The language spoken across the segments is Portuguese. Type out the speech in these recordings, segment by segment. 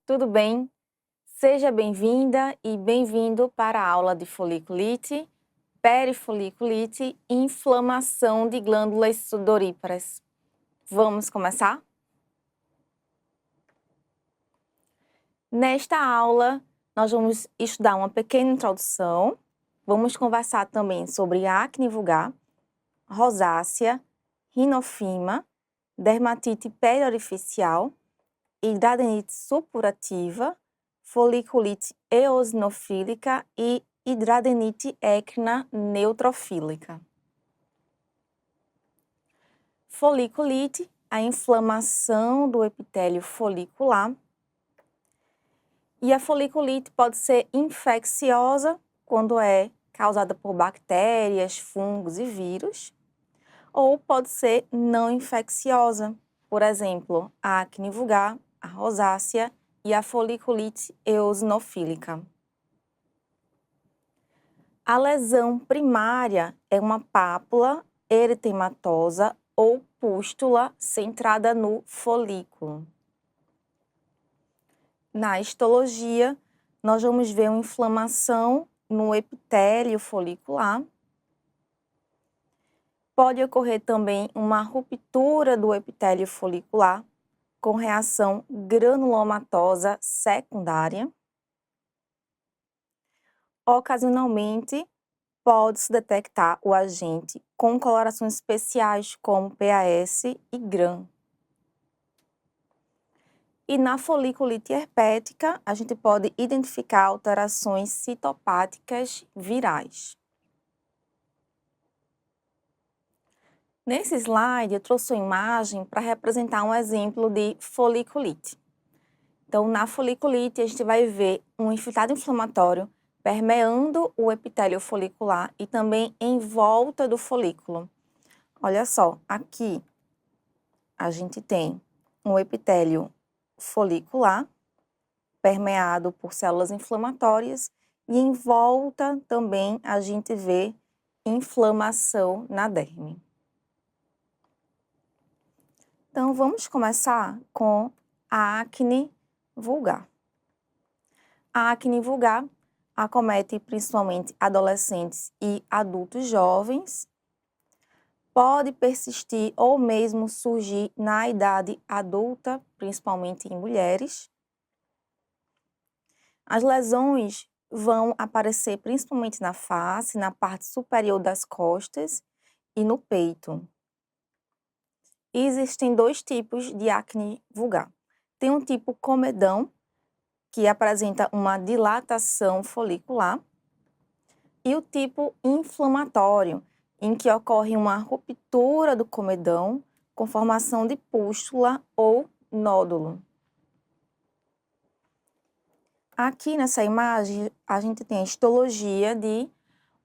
tudo bem? Seja bem-vinda e bem-vindo para a aula de foliculite, perifoliculite e inflamação de glândulas sudoríparas. Vamos começar? Nesta aula, nós vamos estudar uma pequena introdução, vamos conversar também sobre acne vulgar, rosácea, rinofima, dermatite periorificial, hidradenite supurativa, foliculite eosinofílica e hidradenite équina neutrofílica. Foliculite, a inflamação do epitélio folicular. E a foliculite pode ser infecciosa, quando é causada por bactérias, fungos e vírus, ou pode ser não infecciosa, por exemplo, a acne vulgar, a rosácea e a foliculite eosinofílica. A lesão primária é uma pápula eritematosa ou pústula centrada no folículo. Na histologia, nós vamos ver uma inflamação no epitélio folicular. Pode ocorrer também uma ruptura do epitélio folicular com reação granulomatosa secundária. Ocasionalmente, pode-se detectar o agente com colorações especiais como PAS e GRAM. E na foliculite herpética, a gente pode identificar alterações citopáticas virais. Nesse slide, eu trouxe uma imagem para representar um exemplo de foliculite. Então, na foliculite, a gente vai ver um infiltrado inflamatório permeando o epitélio folicular e também em volta do folículo. Olha só, aqui a gente tem um epitélio folicular permeado por células inflamatórias e em volta também a gente vê inflamação na derme. Então, vamos começar com a acne vulgar. A acne vulgar acomete principalmente adolescentes e adultos jovens, pode persistir ou mesmo surgir na idade adulta, principalmente em mulheres. As lesões vão aparecer principalmente na face, na parte superior das costas e no peito. E existem dois tipos de acne vulgar. Tem um tipo comedão, que apresenta uma dilatação folicular, e o tipo inflamatório, em que ocorre uma ruptura do comedão com formação de pústula ou nódulo. Aqui nessa imagem, a gente tem a histologia de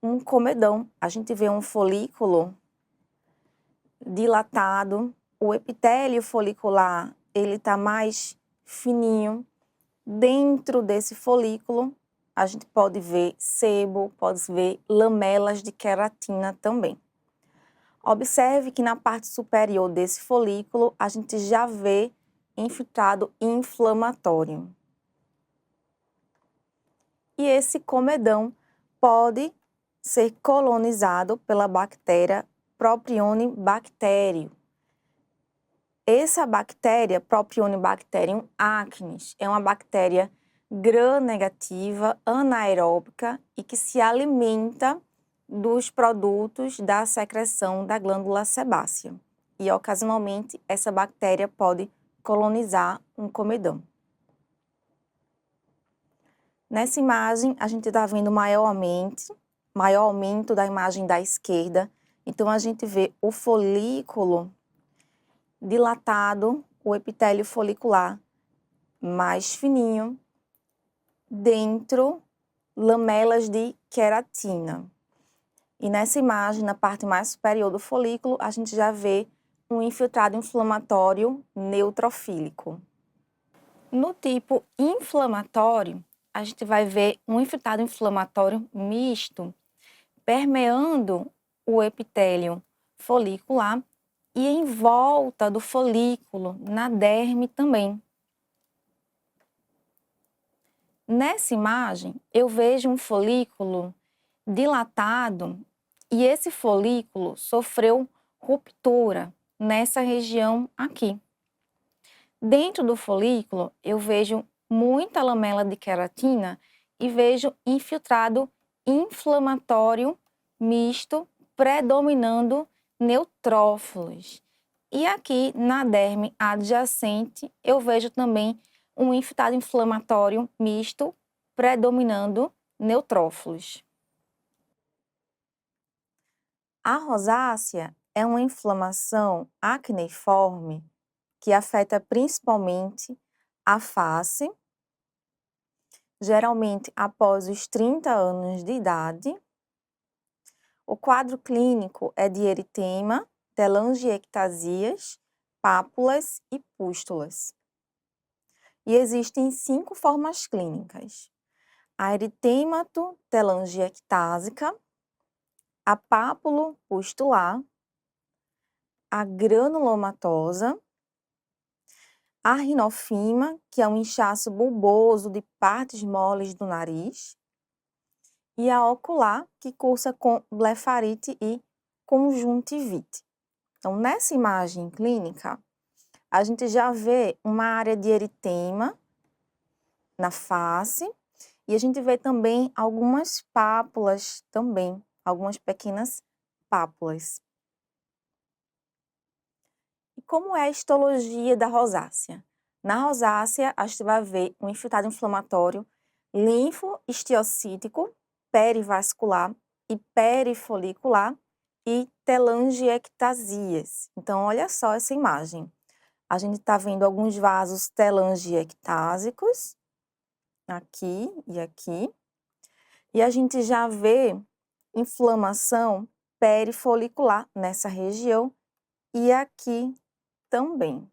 um comedão. A gente vê um folículo dilatado, o epitélio folicular, ele está mais fininho. Dentro desse folículo, a gente pode ver sebo, pode ver lamelas de queratina também. Observe que na parte superior desse folículo, a gente já vê infiltrado inflamatório. E esse comedão pode ser colonizado pela bactéria Propionibacterium. Essa bactéria, Propionibacterium acnes, é uma bactéria gram-negativa, anaeróbica e que se alimenta dos produtos da secreção da glândula sebácea. E, ocasionalmente, essa bactéria pode colonizar um comedão. Nessa imagem, a gente está vendo maior aumento da imagem da esquerda. Então, a gente vê o folículo dilatado, o epitélio folicular mais fininho, dentro lamelas de queratina. E nessa imagem, na parte mais superior do folículo, a gente já vê um infiltrado inflamatório neutrofílico. No tipo inflamatório, a gente vai ver um infiltrado inflamatório misto, permeando o epitélio folicular e em volta do folículo, na derme também. Nessa imagem, eu vejo um folículo dilatado e esse folículo sofreu ruptura nessa região aqui. Dentro do folículo, eu vejo muita lamela de queratina e vejo infiltrado inflamatório misto predominando neutrófilos. E aqui na derme adjacente, eu vejo também um infiltrado inflamatório misto predominando neutrófilos. A rosácea é uma inflamação acneiforme que afeta principalmente a face, geralmente após os 30 anos de idade. O quadro clínico é de eritema, telangiectasias, pápulas e pústulas. E existem 5 formas clínicas: a eritemato-telangiectásica, a pápulo-pustular, a granulomatosa, a rinofima, que é um inchaço bulboso de partes moles do nariz, e a ocular, que cursa com blefarite e conjuntivite. Então, nessa imagem clínica, a gente já vê uma área de eritema na face e a gente vê também algumas pápulas também, algumas pequenas pápulas. E como é a histologia da rosácea? Na rosácea, a gente vai ver um infiltrado inflamatório linfohistiocytíco, perivascular e perifolicular e telangiectasias. Então, olha só essa imagem. A gente está vendo alguns vasos telangiectásicos, aqui e aqui, e a gente já vê inflamação perifolicular nessa região e aqui também.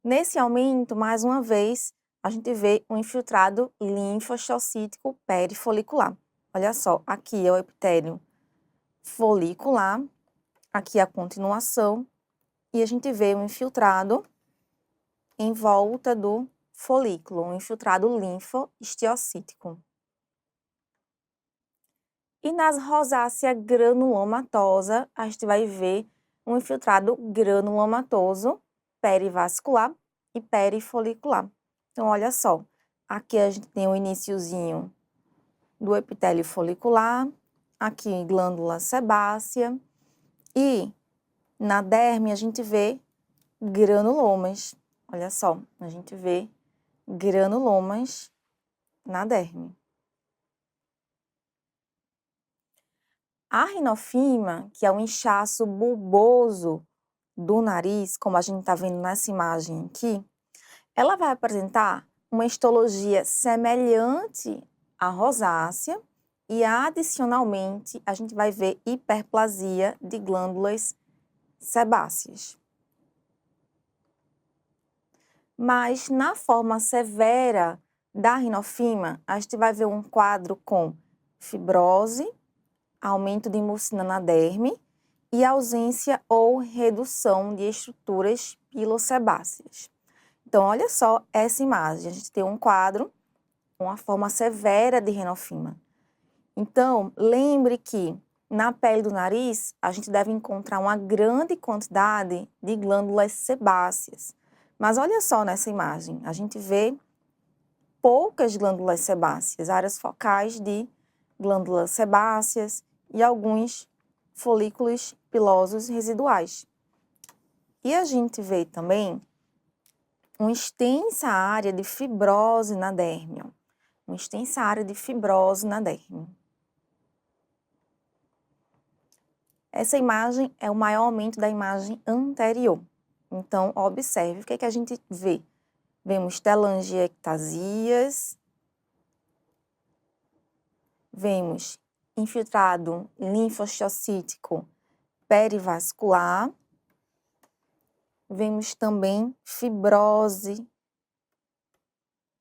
Nesse aumento, mais uma vez, a gente vê um infiltrado linfohistiocytíco perifolicular. Olha só, aqui é o epitélio folicular, aqui é a continuação, e a gente vê um infiltrado em volta do folículo, um infiltrado linfohistiocytíco. E nas rosácea granulomatosa, a gente vai ver um infiltrado granulomatoso perivascular e perifolicular. Então, olha só, aqui a gente tem o iniciozinho do epitélio folicular, aqui glândula sebácea, e na derme a gente vê granulomas. Olha só, a gente vê granulomas na derme. A rinofima, que é um inchaço bulboso do nariz, como a gente está vendo nessa imagem aqui, ela vai apresentar uma histologia semelhante à rosácea e, adicionalmente, a gente vai ver hiperplasia de glândulas sebáceas. Mas, na forma severa da rinofima, a gente vai ver um quadro com fibrose, aumento de mucina na derme e ausência ou redução de estruturas pilosebáceas. Então, olha só essa imagem. A gente tem um quadro com uma forma severa de rinofima. Então, lembre que na pele do nariz, a gente deve encontrar uma grande quantidade de glândulas sebáceas. Mas olha só nessa imagem, a gente vê poucas glândulas sebáceas, áreas focais de glândulas sebáceas e alguns folículos pilosos residuais. E a gente vê também uma extensa área de fibrose na derme, uma extensa área de fibrose na derme. Essa imagem é o maior aumento da imagem anterior. Então, observe o que é que a gente vê. Vemos telangiectasias, vemos infiltrado linfohistiocytíco perivascular, vemos também fibrose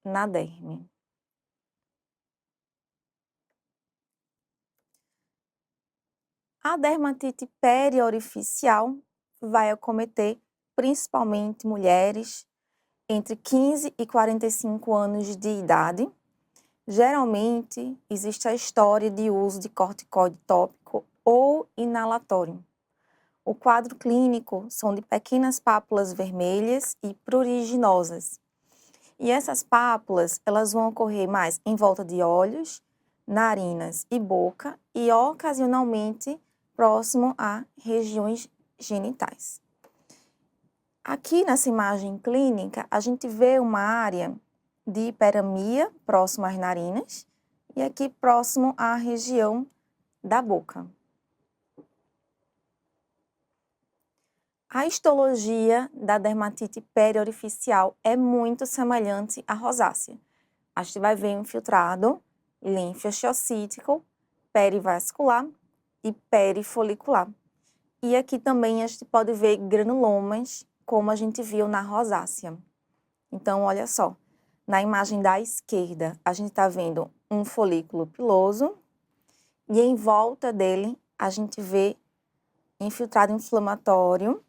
na derme. A dermatite periorificial vai acometer principalmente mulheres entre 15 e 45 anos de idade. Geralmente, existe a história de uso de corticoide tópico ou inalatório. O quadro clínico são de pequenas pápulas vermelhas e pruriginosas. E essas pápulas, elas vão ocorrer mais em volta de olhos, narinas e boca e ocasionalmente próximo a regiões genitais. Aqui nessa imagem clínica, a gente vê uma área de hiperamia próximo às narinas e aqui próximo à região da boca. A histologia da dermatite periorificial é muito semelhante à rosácea. A gente vai ver infiltrado linfoxiocítico, perivascular e perifolicular. E aqui também a gente pode ver granulomas, como a gente viu na rosácea. Então, olha só, na imagem da esquerda, a gente está vendo um folículo piloso e em volta dele a gente vê infiltrado inflamatório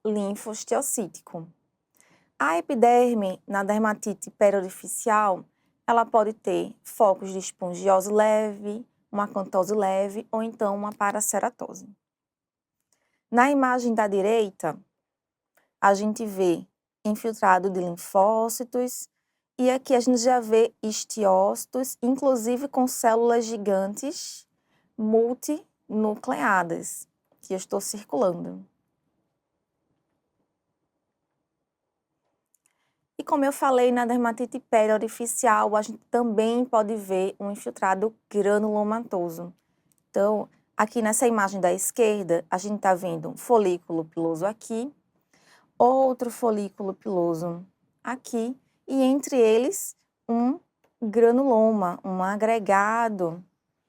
linfosteocítico. A epiderme na dermatite periorificial, ela pode ter focos de espongiose leve, uma acantose leve ou então uma paraceratose. Na imagem da direita, a gente vê infiltrado de linfócitos e aqui a gente já vê histiócitos, inclusive com células gigantes multinucleadas, que eu estou circulando. E como eu falei, na dermatite periorificial, a gente também pode ver um infiltrado granulomatoso. Então, aqui nessa imagem da esquerda, a gente está vendo um folículo piloso aqui, outro folículo piloso aqui, e entre eles um granuloma, um agregado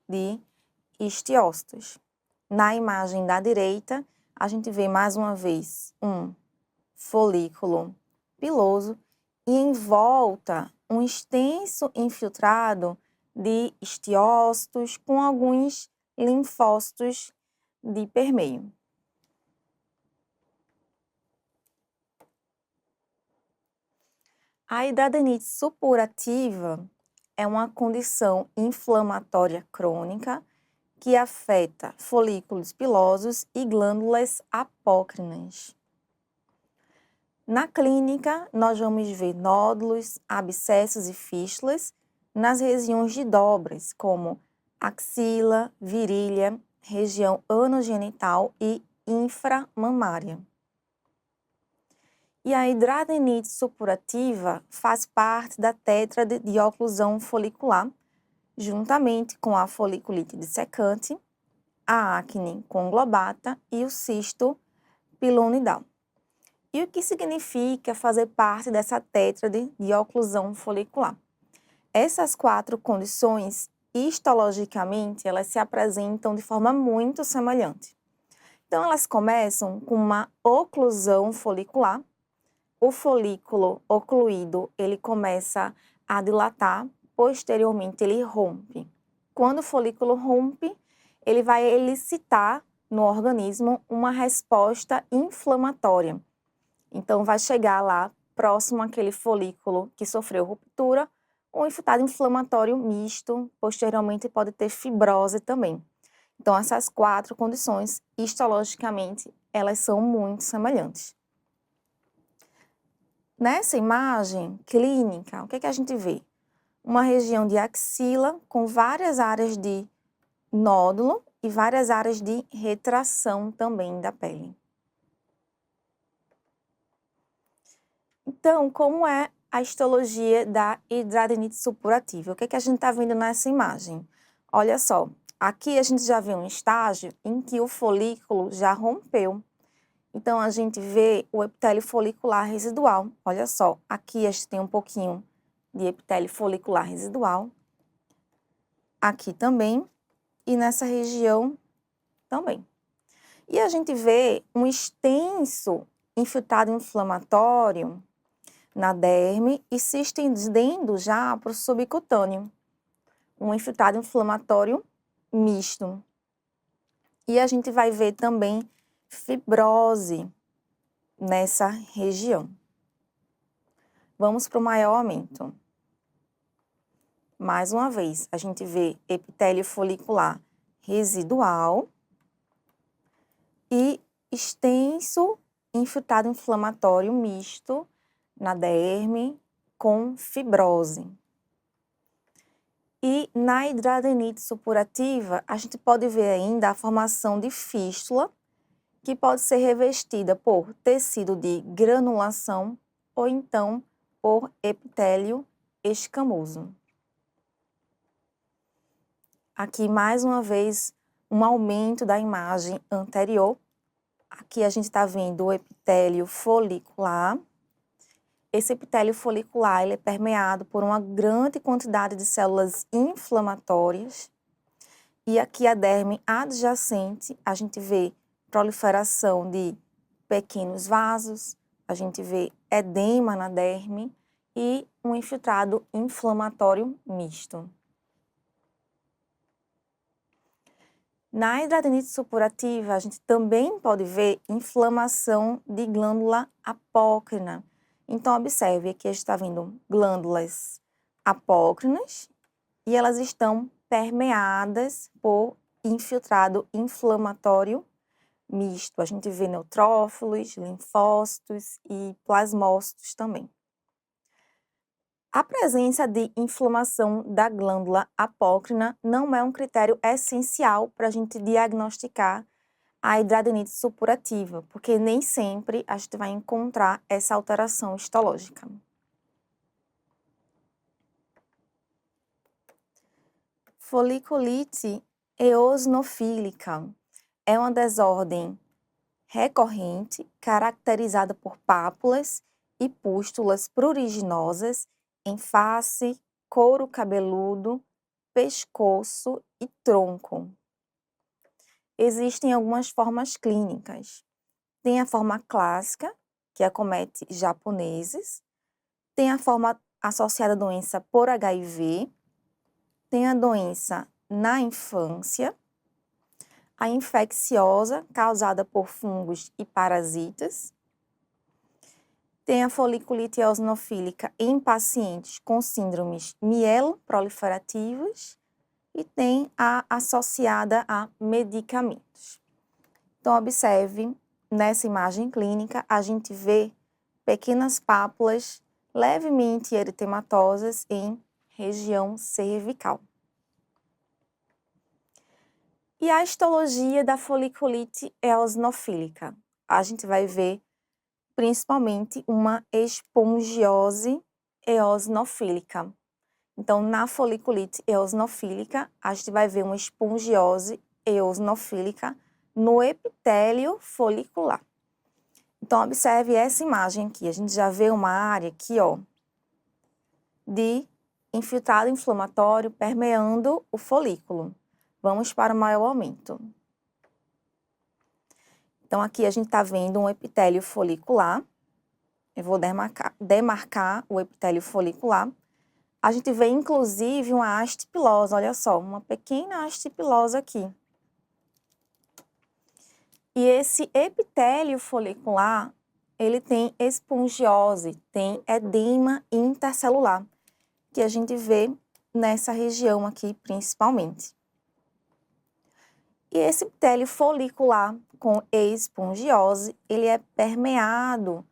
de histiócitos. Na imagem da direita, a gente vê mais uma vez um folículo piloso e em volta um extenso infiltrado de histiócitos com alguns linfócitos de permeio. A hidradenite supurativa é uma condição inflamatória crônica que afeta folículos pilosos e glândulas apócrinas. Na clínica, nós vamos ver nódulos, abscessos e fístulas nas regiões de dobras, como axila, virilha, região anogenital e inframamária. E a hidradenite supurativa faz parte da tétrade de oclusão folicular, juntamente com a foliculite dissecante, a acne conglobata e o cisto pilonidal. E o que significa fazer parte dessa tétrade de oclusão folicular? Essas 4 condições, histologicamente, elas se apresentam de forma muito semelhante. Então, elas começam com uma oclusão folicular. O folículo ocluído, ele começa a dilatar, posteriormente ele rompe. Quando o folículo rompe, ele vai elicitar no organismo uma resposta inflamatória. Então, vai chegar lá, próximo àquele folículo que sofreu ruptura, um infiltrado inflamatório misto, posteriormente pode ter fibrose também. Então, essas 4 condições, histologicamente, elas são muito semelhantes. Nessa imagem clínica, o que a gente vê? Uma região de axila com várias áreas de nódulo e várias áreas de retração também da pele. Então, como é a histologia da hidradenite supurativa? O que a gente está vendo nessa imagem? Olha só, aqui a gente já vê um estágio em que o folículo já rompeu. Então, a gente vê o epitélio folicular residual. Olha só, aqui a gente tem um pouquinho de epitélio folicular residual. Aqui também. E nessa região também. E a gente vê um extenso infiltrado inflamatório na derme e se estendendo já para o subcutâneo. Um infiltrado inflamatório misto. E a gente vai ver também fibrose nessa região. Vamos para o maior aumento. Mais uma vez, a gente vê epitélio folicular residual e extenso infiltrado inflamatório misto na derme com fibrose. E na hidradenite supurativa, a gente pode ver ainda a formação de fístula, que pode ser revestida por tecido de granulação ou então por epitélio escamoso. Aqui, mais uma vez, um aumento da imagem anterior. Aqui a gente está vendo o epitélio folicular. Esse epitélio folicular ele é permeado por uma grande quantidade de células inflamatórias. E aqui a derme adjacente, a gente vê proliferação de pequenos vasos, a gente vê edema na derme e um infiltrado inflamatório misto. Na hidradenite supurativa, a gente também pode ver inflamação de glândula apócrina. Então, observe, aqui a gente está vendo glândulas apócrinas e elas estão permeadas por infiltrado inflamatório misto. A gente vê neutrófilos, linfócitos e plasmócitos também. A presença de inflamação da glândula apócrina não é um critério essencial para a gente diagnosticar a hidradenite supurativa, porque nem sempre a gente vai encontrar essa alteração histológica. Foliculite eosinofílica é uma desordem recorrente caracterizada por pápulas e pústulas pruriginosas em face, couro cabeludo, pescoço e tronco. Existem algumas formas clínicas. Tem a forma clássica, que acomete japoneses, tem a forma associada à doença por HIV, tem a doença na infância, a infecciosa causada por fungos e parasitas, tem a foliculite eosinofílica em pacientes com síndromes mieloproliferativas e tem a associada a medicamentos. Então, observe, nessa imagem clínica, a gente vê pequenas pápulas levemente eritematosas em região cervical. E a histologia da foliculite eosinofílica? A gente vai ver principalmente uma espongiose eosinofílica. Então, na foliculite eosinofílica, a gente vai ver uma espongiose eosinofílica no epitélio folicular. Então, observe essa imagem aqui. A gente já vê uma área aqui, ó, de infiltrado inflamatório permeando o folículo. Vamos para o maior aumento. Então, aqui a gente está vendo um epitélio folicular. Eu vou demarcar o epitélio folicular. A gente vê, inclusive, uma haste pilosa, olha só, uma pequena haste pilosa aqui. E esse epitélio folicular, ele tem espongiose, tem edema intercelular, que a gente vê nessa região aqui, principalmente. E esse epitélio folicular com espongiose, ele é permeado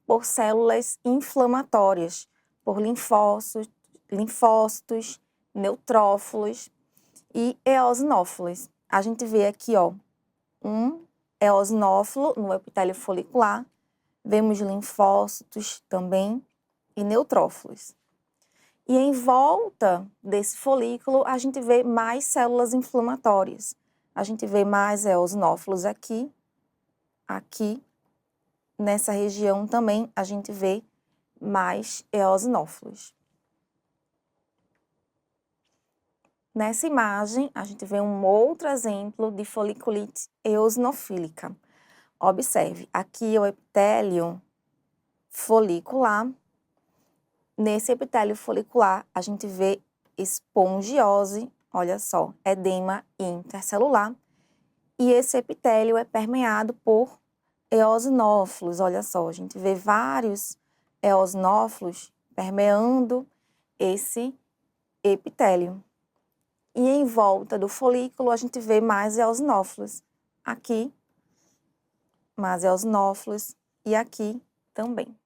por células inflamatórias, por linfócitos, neutrófilos e eosinófilos. A gente vê aqui, ó, um eosinófilo no epitélio folicular, vemos linfócitos também e neutrófilos. E em volta desse folículo, a gente vê mais células inflamatórias. A gente vê mais eosinófilos aqui, nessa região também a gente vê mais eosinófilos. Nessa imagem, a gente vê um outro exemplo de foliculite eosinofílica. Observe, aqui é o epitélio folicular. Nesse epitélio folicular, a gente vê espongiose, olha só, edema intercelular. E esse epitélio é permeado por eosinófilos, olha só, a gente vê vários eosinófilos permeando esse epitélio. E em volta do folículo, a gente vê mais eosinófilos. Aqui, mais eosinófilos e aqui também.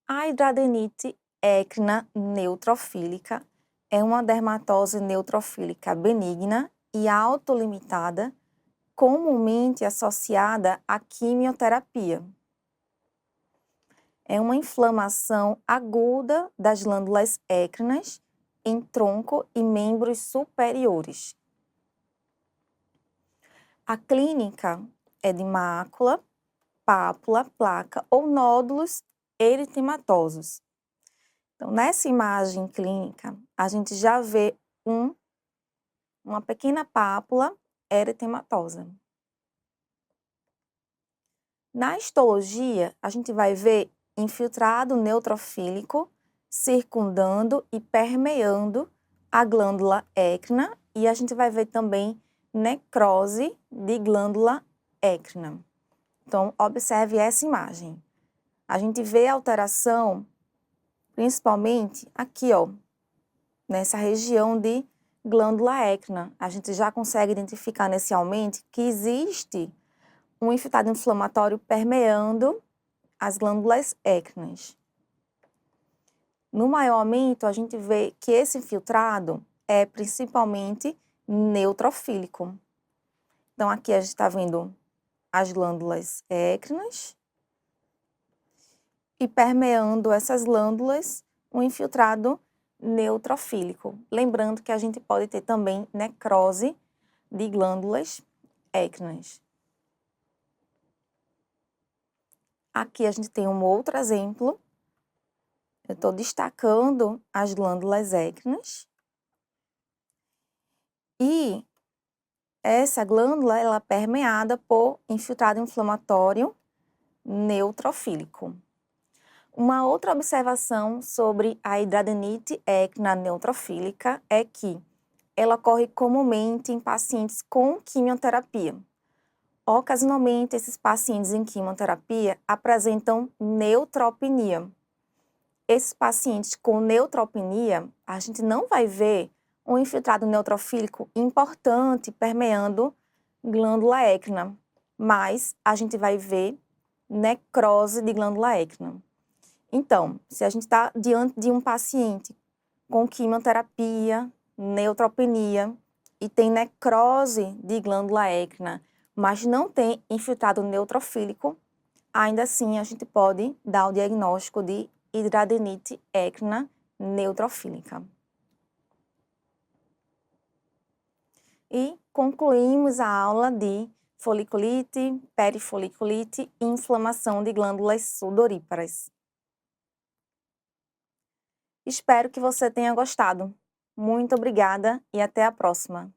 A hidradenite écrina neutrofílica é uma dermatose neutrofílica benigna e autolimitada, comumente associada à quimioterapia. É uma inflamação aguda das glândulas écrinas em tronco e membros superiores. A clínica é de mácula, pápula, placa ou nódulos eritematosos. Então, nessa imagem clínica, a gente já vê uma pequena pápula eritematosa. Na histologia, a gente vai ver infiltrado neutrofílico circundando e permeando a glândula écrina e a gente vai ver também necrose de glândula écrina. Então, observe essa imagem. A gente vê a alteração principalmente aqui, ó, nessa região de glândula écrina. A gente já consegue identificar nesse aumento que existe um infiltrado inflamatório permeando as glândulas écrinas. No maior aumento, a gente vê que esse infiltrado é principalmente neutrofílico. Então, aqui a gente está vendo as glândulas écrinas e permeando essas glândulas um infiltrado neutrofílico. Lembrando que a gente pode ter também necrose de glândulas écrinas. Aqui a gente tem um outro exemplo. Eu estou destacando as glândulas écrinas. E essa glândula ela é permeada por infiltrado inflamatório neutrofílico. Uma outra observação sobre a hidradenite écrina neutrofílica é que ela ocorre comumente em pacientes com quimioterapia. Ocasionalmente, esses pacientes em quimioterapia apresentam neutropenia. Esses pacientes com neutropenia, a gente não vai ver um infiltrado neutrofílico importante permeando glândula écrina, mas a gente vai ver necrose de glândula écrina. Então, se a gente está diante de um paciente com quimioterapia, neutropenia e tem necrose de glândula écrina, mas não tem infiltrado neutrofílico, ainda assim a gente pode dar o diagnóstico de hidradenite écrina neutrofílica. E concluímos a aula de foliculite, perifoliculite e inflamação de glândulas sudoríparas. Espero que você tenha gostado. Muito obrigada e até a próxima.